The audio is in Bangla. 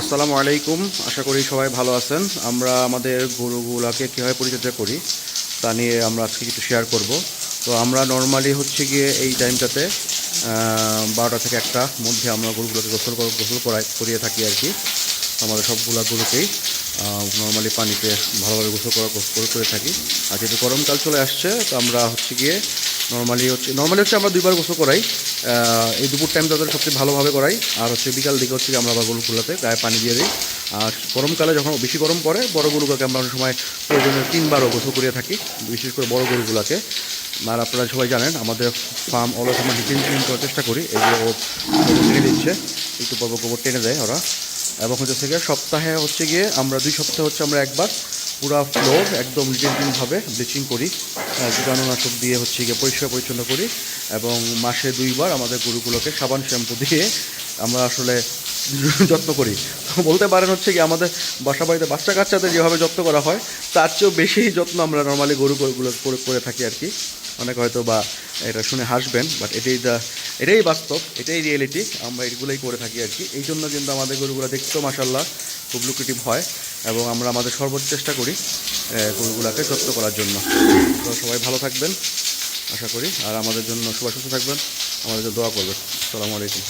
আসসালামু আলাইকুম। আশা করি সবাই ভালো আছেন। আমরা আমাদের গরুগুলাকে কীভাবে পরিচর্যা করি তা নিয়ে আমরা আজকে কিছু শেয়ার করব। তো আমরা নর্মালি হচ্ছে গিয়ে এই টাইমটাতে 12টা থেকে 1টার মধ্যে আমরা গরুগুলোকে গোসল করিয়ে থাকি আর কি। আমাদের সবগুলা গরুকেই নর্মালি পানিতে ভালোভাবে গোসল করে থাকি। আর যেহেতু গরমকাল চলে আসছে তো আমরা হচ্ছে গিয়ে নর্মালি হচ্ছে আমরা 2বার গোসল করাই। এই দুপুর টাইম তাদের সবচেয়ে ভালোভাবে করাই, আর হচ্ছে বিকাল দিকে হচ্ছে আমরা আবার গরুগুলোতে গায়ে পানি দিয়ে দিই। আর গরমকালে যখন বেশি গরম পড়ে বড় গরুগুলোকে আমরা অনেক সময় প্রয়োজনে 3বারও গোসল করিয়ে থাকি, বিশেষ করে বড় গরুগুলোকে। আর আপনারা সবাই জানেন আমাদের ফার্ম অলওয়েজ আমরা ক্লিন করার চেষ্টা করি। এগুলো গোবর টেনে দিচ্ছে, একটু পর্ব গোবর টেনে দেয় ওরা। এবং হচ্ছে থেকে সপ্তাহে হচ্ছে গিয়ে আমরা 2 সপ্তাহে হচ্ছে আমরা একবার পুরো ফ্লোর একদম ক্লিনভাবে ব্লিচিং করি, জীবাণুনাশক দিয়ে হচ্ছে গিয়ে পরিষ্কার পরিচ্ছন্ন করি। এবং মাসে 2বার আমাদের গরুগুলোকে সাবান শ্যাম্পু দিয়ে আমরা আসলে যত্ন করি। বলতে পারেন হচ্ছে কি আমাদের বাড়িতে বাচ্চা কাচ্চাদের যেভাবে যত্ন করা হয় তার চেয়েও বেশি যত্ন আমরা নর্মালি গরুগুলো করে থাকি আর কি। অনেক হয়তো বা এটা শুনে হাসবেন, বাট এটাই বাস্তব, এটাই রিয়েলিটি। আমরা এগুলোই করে থাকি আর কি। এই জন্য কিন্তু আমাদের গরুগুলো দেখতেও মাশাআল্লাহ খুব লুক্রেটিভ হয়, এবং আমরা আমাদের সর্বোচ্চ চেষ্টা করি গরুগুলোকে যত্ন করার জন্য। তো সবাই ভালো থাকবেন আশা করি, আর আমাদের জন্য সবাই সুস্থ থাকবেন, আমাদের জন্য দোয়া করবেন। আসসালামু আলাইকুম।